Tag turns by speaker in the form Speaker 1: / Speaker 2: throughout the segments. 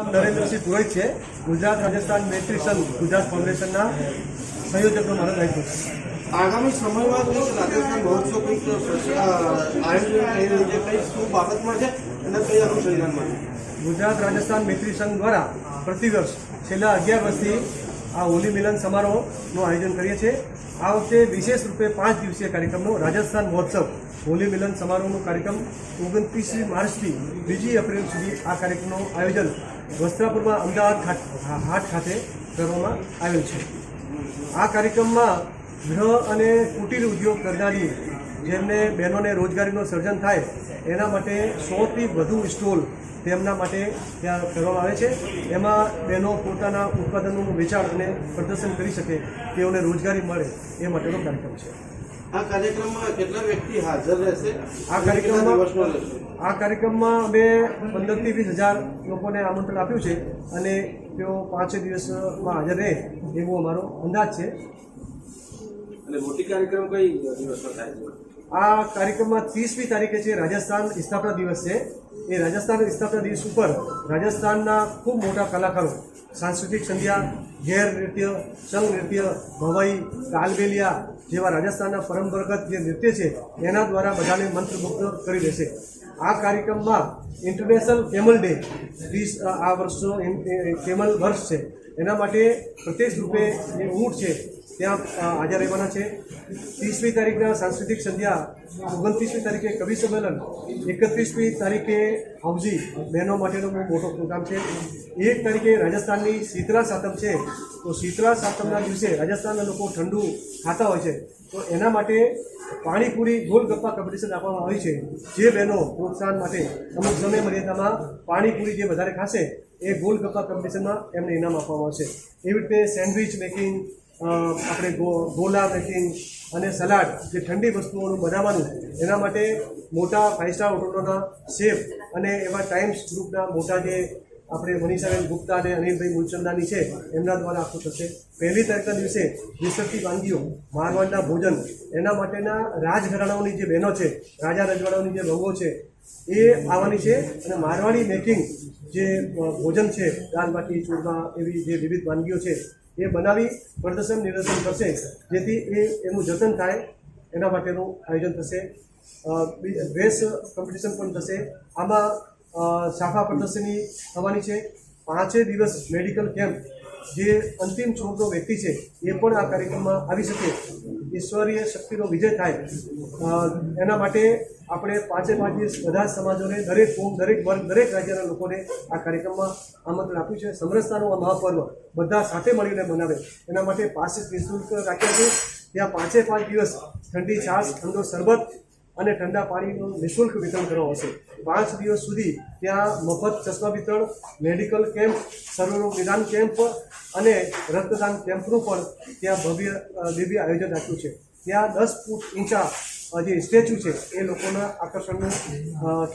Speaker 1: નરેન્દ્રસિંહ પુરોહિત છે. ગુજરાત રાજસ્થાન મૈત્રી સંઘ ગુજરાત ફાઉન્ડેશનના સંયોજકનો મારો દાયિત્વ છે.
Speaker 2: આગામી સમયમાં રાજસ્થાન મહોત્સવ કંઈક આયોજન થઈ રહ્યું છે, કંઈ શું બાબતમાં છે અને કઈ અનુસંધાનમાં છે?
Speaker 1: ગુજરાત રાજસ્થાન મૈત્રી સંઘ દ્વારા પ્રતિવર્ષ છેલ્લા 11 વર્ષથી આ હોલી મિલન સમારોહનું આયોજન કરીએ છીએ. આ વખતે વિશેષ રૂપે 5 દિવસીય કાર્યક્રમનો રાજસ્થાન મહોત્સવ હોલી મિલન સમારોહનો કાર્યક્રમ 29મી માર્ચથી 2 એપ્રિલ સુધી આ કાર્યક્રમનું આયોજન વસ્ત્રાપુરમાં અમદાવાદ હાટ ખાતે કરવામાં આવેલ છે. આ કાર્યક્રમમાં ગૃહ અને કુટીર ઉદ્યોગ કરનારી જેમને બહેનોને રોજગારીનું સર્જન થાય એના માટે 100થી વધુ સ્ટોલ તેમના માટે ત્યાં કરવામાં આવે છે. એમાં બહેનો પોતાના ઉત્પાદનોનું વેચાણ અને પ્રદર્શન કરી શકે, તેઓને રોજગારી મળે એ માટેનો કાર્યક્રમ છે.
Speaker 2: આ કાર્યક્રમમાં કેટલા વ્યક્તિ હાજર રહેશે?
Speaker 1: આ કાર્યક્રમમાં અમે 15થી 20,000 લોકોને આમંત્રણ આપ્યું છે અને તેઓ 5 દિવસમાં હાજર રહે એવો અમારો અંદાજ છે.
Speaker 2: અને મોટી કાર્યક્રમ કઈ દિવસમાં થાય છે?
Speaker 1: આ કાર્યક્રમમાં 30મી તારીખે છે રાજસ્થાન સ્થાપના દિવસ છે. એ રાજસ્થાન સ્થાપના દિવસ ઉપર રાજસ્થાનના ખૂબ મોટા કલાકારો સાંસ્કૃતિક સંધ્યા, ઘેર નૃત્ય, સંઘ નૃત્ય, ભવાઈ, કાલબેલિયા જેવા રાજસ્થાનના પરંપરાગત જે નૃત્ય છે એના દ્વારા બધાને મંત્રમુગ્ધ કરી દેશે. આ કાર્યક્રમમાં ઇન્ટરનેશનલ કેમલ ડે, આ વર્ષનો કેમલ વર્ષ છે, એના માટે પ્રત્યેક રૂપે જે ઊંટ છે ત્યાં હાજર રહેવાના છે. 30મી તારીખના સાંસ્કૃતિક સંધ્યા, 29મી તારીખે કવિ સંમેલન, 31મી તારીખે હાઉઝી બહેનો માટેનો બહુ મોટો પ્રોગ્રામ છે. 1 તારીખે રાજસ્થાનની શીતળા સાતમ છે. તો શીતળા સાતમના દિવસે રાજસ્થાનના લોકો ઠંડુ ખાતા હોય છે, તો એના માટે પાણીપુરી ગોલગપ્પા કોમ્પિટિશન આપવામાં આવી છે. જે બહેનો પ્રોત્સાહન માટે અમુક સમય મર્યાદામાં પાણીપુરી જે વધારે ખાશે એ ગોલગપ્પા કોમ્પિટિશનમાં એમને ઇનામ આપવામાં આવશે. એવી રીતે સેન્ડવિચ મેકિંગ, આપણે ગોલા મેકિંગ અને સલાડ, જે ઠંડી વસ્તુઓનું બનાવવાનું, એના માટે મોટા 5 સ્ટાર હોટલોના શેફ અને એવા ટાઈમ્સ ગ્રુપના મોટા જે આપણે મનીષાબેન ગુપ્તા અને અનિલભાઈ મૂલચંદાની છે એમના દ્વારા આખું થશે. 1લી તારીખના દિવસે વિસરતી વાનગીઓ, મારવાડના ભોજન, એના માટેના રાજઘરાણાઓની જે બહેનો છે, રાજા રજવાડાઓની જે વહુઓ છે એ આવવાની છે અને મારવાડી મેકિંગ જે ભોજન છે, દાળ બાટી, ચૂરમા, એવી જે વિવિધ વાનગીઓ છે એ બનાવી પ્રદર્શન નિદર્શન કરશે, જેથી એનું જતન થાય એના માટેનું આયોજન થશે. ડ્રેસ કોમ્પિટિશન પણ થશે. આમાં સાફા પ્રદર્શની થવાની છે. 5 દિવસ મેડિકલ કેમ્પ, જે અંતિમ છોડનો વ્યક્તિ છે એ પણ આ કાર્યક્રમમાં આવી શકે, ઈશ્વરીય શક્તિનો વિજય થાય એના માટે આપણે 5 દિવસ બધા જ સમાજોને, દરેક કોમ, દરેક વર્ગ, દરેક રાજ્યના લોકોને આ કાર્યક્રમમાં આમંત્રણ આપ્યું છે. સમરસતાનું આ મહાપર્વ બધા સાથે મળીને મનાવે એના માટે પાસ નિઃશુલ્ક રાખ્યા છે. ત્યાં 5 દિવસ ઠંડી છાશ, ઠંડો શરબત અને ઠંડા પાણીનું નિઃશુલ્ક વિતરણ કરવામાં આવશે. 5 દિવસ સુધી ત્યાં મફત ચશ્મા વિતરણ, મેડિકલ કેમ્પ, સર્વરોગ નિદાન કેમ્પ અને રક્તદાન કેમ્પનું પણ ત્યાં ભવ્ય દિવ્ય આયોજન રાખ્યું છે. ત્યાં 10 ફૂટ ઊંચા જે સ્ટેચ્યુ છે એ લોકોના આકર્ષણનું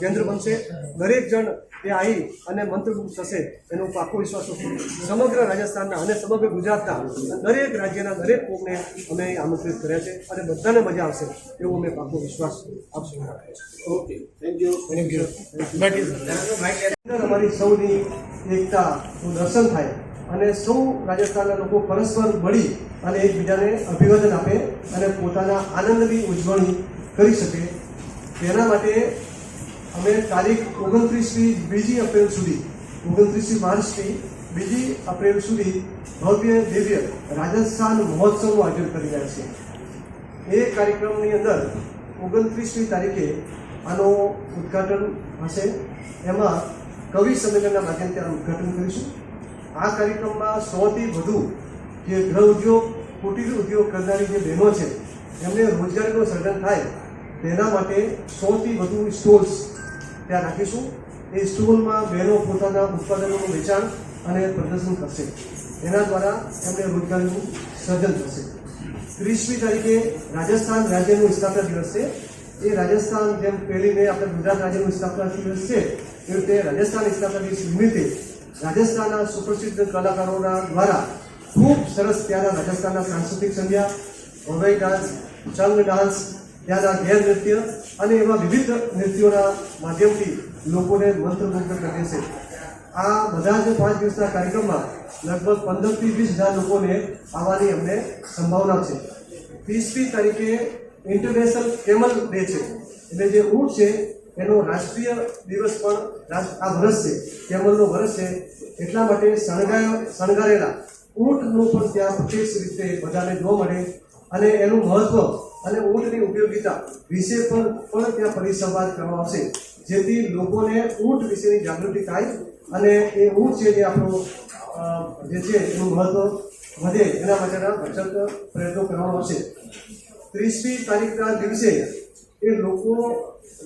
Speaker 1: કેન્દ્ર બનશે. દરેક જણ ત્યાં આવી અને મંત્રમુગ્ધ થશે એનો પાકો વિશ્વાસ છે. સમગ્ર રાજસ્થાનના અને સમગ્ર ગુજરાતના દરેક રાજ્યના દરેક કોમને અમે આમંત્રિત કર્યા છે અને બધાને મજા આવશે એવો અમે પાકો વિશ્વાસ આપશું.
Speaker 2: Okay, thank you.
Speaker 1: અમારી સૌની એકતાનું દર્શન થાય અને સૌ રાજસ્થાનના લોકો પરસ્પર મળી અને એકબીજાને અભિવાદન આપે અને પોતાના આનંદની ઉજવણી કરી શકે. તેના માટે અમે તારીખ 29મી 2 એપ્રિલ સુધી, 29મી માર્ચથી 2 એપ્રિલ સુધી ભવ્ય દિવ્ય રાજસ્થાન મહોત્સવનું આયોજન કરી રહ્યા છીએ. એ કાર્યક્રમની અંદર 29મી તારીખે આનો ઉદ્ઘાટન હશે. એમાં કવિ સંમેલનના માધ્યમથી આ ઉદ્ઘાટન કરીશું. આ કાર્યક્રમમાં 100થી વધુ જે ગૃહ ઉદ્યોગ, કુટીર ઉદ્યોગ કરનારી જે બહેનો છે એમને રોજગારીનું સર્જન થાય તેના માટે 100થી વધુ સ્ટોલ્સ ત્યાં રાખીશું. એ સ્ટોલમાં બહેનો પોતાના ઉત્પાદનોનું વેચાણ અને પ્રદર્શન કરશે. એના દ્વારા એમને રોજગારીનું સર્જન થશે. 30મી તારીખે રાજસ્થાન રાજ્યનું સ્થાપના દિવસ છે. એ રાજસ્થાન જેમ 1લી મે આપણે ગુજરાત રાજ્યનું સ્થાપના દિવસ છે એ રીતે રાજસ્થાન સ્થાપના દિવસ નિમિત્તે રાજસ્થાનના સુપ્રસિદ્ધ કલાકારોના દ્વારા ખૂબ સરસ ત્યાંના રાજસ્થાનના સાંસ્કૃતિક સંધ્યા, ભવાઈ ડાન્સ, ચંગ ડાન્સ, ત્યાંના ઘેર નૃત્ય અને એવા વિવિધ નૃત્યોના માધ્યમથી લોકોને મંત્રમુગ્ધ કરે છે. આ બધા જ 5 દિવસના કાર્યક્રમમાં લગભગ 15 થી 20,000 લોકોને આવવાની અમને સંભાવના છે. 30મી તારીખે ઇન્ટરનેશનલ કેમલ ડે છે, એટલે જે ઊંટ છે એનો રાષ્ટ્રીય દિવસ પણ આ વર્ષ છે, કેમલનો વર્ષ છે, એટલા માટે શણગારેલા ઊંટનું પણ ત્યાં પ્રત્યક્ષ રીતે બધાને જોવા મળે અને એનું મહત્વ અને ઊંટની ઉપયોગિતા વિશે પણ ત્યાં પરિસંવાદ કરવામાં આવશે, જેથી લોકોને ઊંટ વિશેની જાગૃતિ થાય અને એ ઊંટ છે જે આપણો જે છે એનું મહત્વ વધે એના માટેના સખત પ્રયત્નો કરવામાં આવશે. 30મી તારીખના દિવસે એ લોકો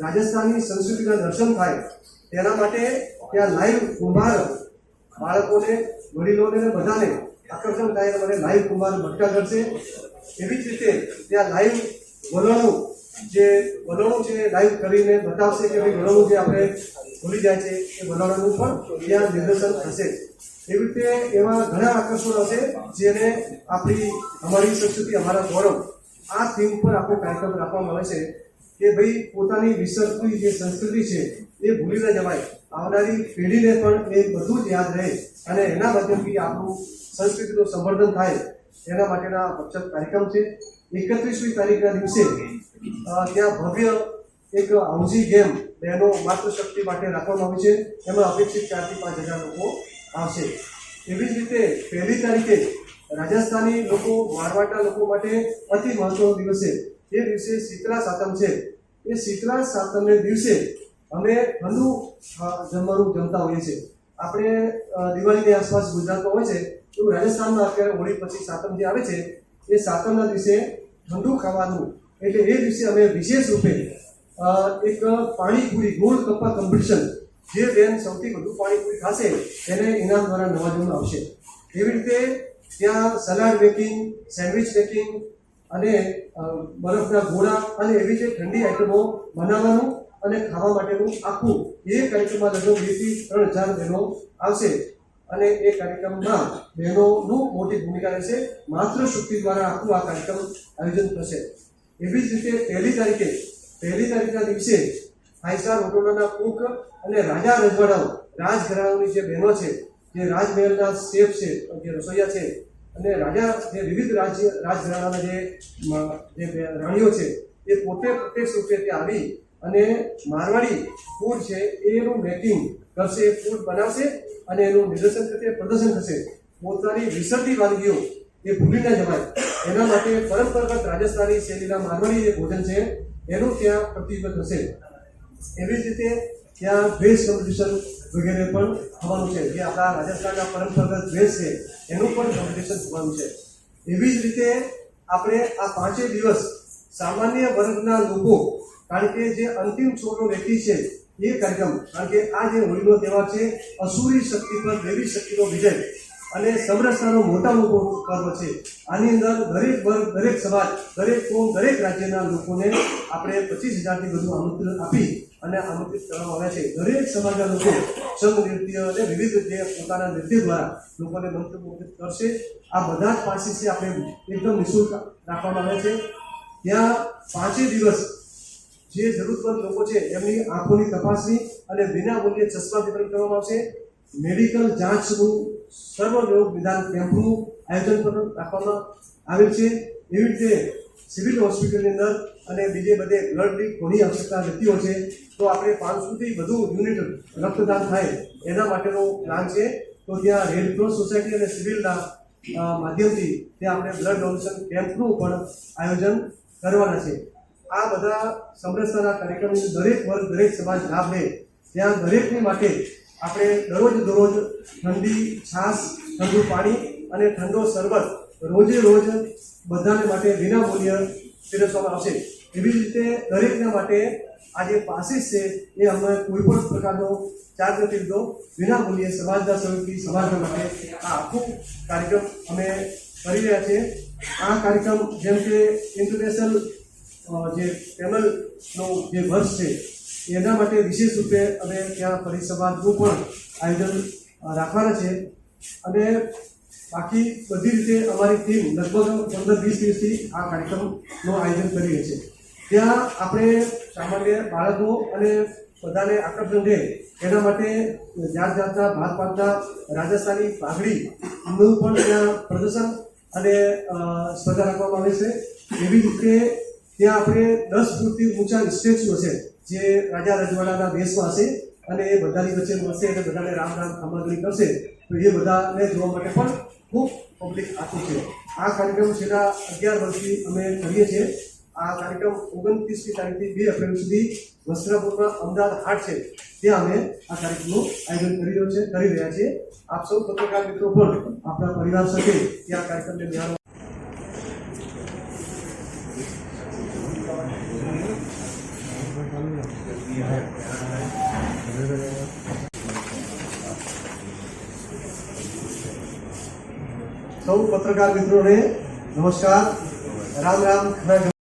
Speaker 1: રાજસ્થાનની સંસ્કૃતિના દર્શન થાય તેના માટે ત્યાં લાઈવ કુંભાર બાળકોને, વડીલોને અને બધાને આકર્ષણ થાય એના માટે લાઈવ કુંભાર મટકા કરશે. એવી જ રીતે ત્યાં લાઈવ વલણો છે લાઈવ કરીને બતાવશે કે ભાઈ વલણો જે આપણે ભૂલી જાય છે એ વલણોનું પણ ત્યાં નિદર્શન થશે. એવી રીતે એવા ઘણા આકર્ષણો હશે જેને અમારી સંસ્કૃતિ, અમારા ગૌરવ, આ થીમ પર આખો કાર્યક્રમ રાખવામાં આવે છે કે ભાઈ પોતાની વિસરતી જે સંસ્કૃતિ છે એ ભૂલી ન જવાય, આવનારી પેઢીને પણ એ બધું જ યાદ રહે અને એના માધ્યમથી આપણું સંસ્કૃતિનું સંવર્ધન થાય એના માટેના સખત કાર્યક્રમ છે. 31મી તારીખના દિવસે ત્યાં ભવ્ય એક હાઉસી ગેમ બહેનો માતૃશક્તિ માટે રાખવામાં આવી છે, એમાં અપેક્ષિત 4 થી 5,000 લોકો આવશે. એવી જ રીતે 1લી તારીખે રાજસ્થાની લોકો, મારવાડના લોકો માટે અતિ મહત્વનો દિવસ છે. એ દિવસે શીતળા સાતમ છે. એ શીતળા સાતમને દિવસે અમે ઠંડુ જમવાનું જમતા હોઈએ છીએ. આપણે દિવાળીની આસપાસ ગુજરાતમાં હોય છે, એવું રાજસ્થાનમાં અત્યારે હોળી પછી સાતમ જે આવે છે એ સાતમના દિવસે ઠંડુ ખાવાનું, એટલે એ દિવસે અમે વિશેષ રૂપે એક પાણીપુરી ગોળ કપ્પા કોમ્પિટિશન, જે બેન સૌથી વધુ પાણીપુરી ખાશે એને ઇનામ દ્વારા નવાજવામાં આવશે. એવી રીતે ત્યાં સલાડ મેકિંગ, સેન્ડવિચ મેકિંગ અને બરફના ગોળા અને એવી જે ઠંડી આઈટમો બનાવવાનું અને ખાવા માટેનું આખું એ કાર્યક્રમમાં લગભગ 2 થી 3,000 બહેનો આવશે અને એ કાર્યક્રમમાં બહેનોનું મોટી ભૂમિકા રહેશે. માત્ર શક્તિ દ્વારા આખું આ કાર્યક્રમ આયોજન થશે. એવી જ રીતે 1લી તારીખના દિવસે 5 સ્ટાર હોટલોના કુક અને રાજા રજવાડાઓ, રાજઘરાણાઓની જે બહેનો છે, જે રાજમહેલના શેફ છે, જે રસોઈયા છે અને જે વિવિધ રાજઘરાણાના જે રાણીઓ છે એ પોતે પ્રત્યક્ષ રૂપે ત્યાં આવી અને મારવાડી ફૂડ છે એનું મેકિંગ કરશે, ફૂડ બનાવશે અને એનું નિદર્શન થશે, પ્રદર્શન થશે. પોતાની વિસરતી વાનગીઓ એ ભૂલી ન જવાય એના માટે પરંપરાગત રાજસ્થાની શૈલીના મારવાડી જે ભોજન છે એનું ત્યાં પ્રતિબદ્ધ થશે. એવી જ રીતે ત્યાં ડ્રેસ કોમ્પિટિશન વગેરે પણ થવાનું છે, જે આપણા રાજસ્થાનના પરંપરાગત ડ્રેસ છે એનું પણ કોમ્પિટિશન થવાનું છે. એવી જ રીતે આપણે આ 5 દિવસ સામાન્ય વર્ગના લોકો, કારણ કે જે અંતિમ છોડનો વ્યક્તિ છે એ કાર્યક્રમ, કારણ કે આ જે હોળીનો તહેવાર છે અસુરી શક્તિ પર દેવી શક્તિનો વિજય અને સમરસતાનો મોટા મોટો પર્વ છે. આની અંદર દરેક વર્ગ, દરેક સમાજ, દરેક કોમ, દરેક રાજ્યના લોકોને આપણે 25,000થી વધુ આમંત્રણ આપી અને આમંત્રિત કરવામાં આવ્યા છે. દરેક સમાજના લોકો સંઘ નૃત્ય અને વિવિધ જે પોતાના નૃત્ય દ્વારા લોકોને મંત્રમુગ્ધ કરશે. આ બધા જ પાસીસ આપણે એકદમ નિઃશુલ્ક રાખવામાં આવ્યા છે. ત્યાં 5 દિવસ જે જરૂરતમંદ લોકો છે એમની આંખોની તપાસણી અને વિના મૂલ્યે ચશ્મા વિતરણ કરવામાં આવશે. મેડિકલ જાંચનું સર્વરોગ નિદાન કેમ્પનું આયોજન પણ રાખવામાં આવેલ છે. એવી રીતે સિવિલ હોસ્પિટલની અંદર અને બીજે બધે બ્લડની ઘણી આવશ્યકતા વ્યક્તિઓ છે, તો આપણે 500થી વધુ યુનિટ રક્તદાન થાય એના માટેનો પ્લાન છે. તો ત્યાં રેડ ક્રોસ સોસાયટી અને સિવિલના માધ્યમથી ત્યાં આપણે બ્લડ ડોનેશન કેમ્પનું પણ આયોજન કરવાના છે. આ બધા સમરસતાના કાર્યક્રમની દરેક વર્ગ, દરેક સમાજ લાભ લે ત્યાં દરેકની માટે આપણે દરરોજ ઠંડી છાશ, ઠંડુ પાણી અને ઠંડો શરબત રોજે રોજ બધાને માટે વિના મૂલ્ય પીરસવામાં આવશે. એવી જ રીતે દરેકના માટે આ જે પાસીસ છે એ અમે કોઈ પણ પ્રકારનો ચાર્જ નથી લીધો, વિના મૂલ્યે સમાજના સહયોગથી સમાજના માટે આ આખું કાર્યક્રમ અમે કરી રહ્યા છીએ. આ કાર્યક્રમ જેમ કે ઇન્ટરનેશનલ જે પેનલનો જે વર્ષ છે એના માટે વિશેષ રૂપે અમે ત્યાં પરિસંવાદનું પણ આયોજન રાખવાના છે. અને બાકી બધી રીતે અમારી ટીમ લગભગ 15-20 દિવસથી આ કાર્યક્રમનું આયોજન કરી રહી છે. ત્યાં આપણે સામાન્ય બાળકો અને બધાને આકર્ષણ રહે એના માટે જાત જાતના ભાત પાડતા રાજસ્થાની પાઘડીનું પણ ત્યાં પ્રદર્શન અને સ્પર્ધા રાખવામાં આવે છે. એવી રીતે ત્યાં આપણે 10 ફૂટથી ઊંચા સ્ટેચ્યુ હશે જે રાજા રજવાડાના દેશમાં હશે અને એ બધાની વચ્ચે મળશે એટલે બધાને રામ રામ સામગ્રી કરશે. તો એ બધાને જોવા માટે પણ ખૂબ પબ્લિક આતું છે. આ કાર્યક્રમ છેલ્લા 11 વર્ષથી અમે કરીએ છીએ. આ કાર્યક્રમ 29મી તારીખથી 2 એપ્રિલ સુધી વસ્ત્રાપુરમાં અમદાવાદ હાટ છે ત્યાં અમે આ કાર્યક્રમનું આયોજન કરી રહ્યા છીએ. આપ સૌ પત્રકાર મિત્રો પણ આપણા પરિવાર સાથે ત્યાં કાર્યક્રમને નિહાળવા સૌ પત્રકાર મિત્રોને નમસ્કાર, રામ રામ.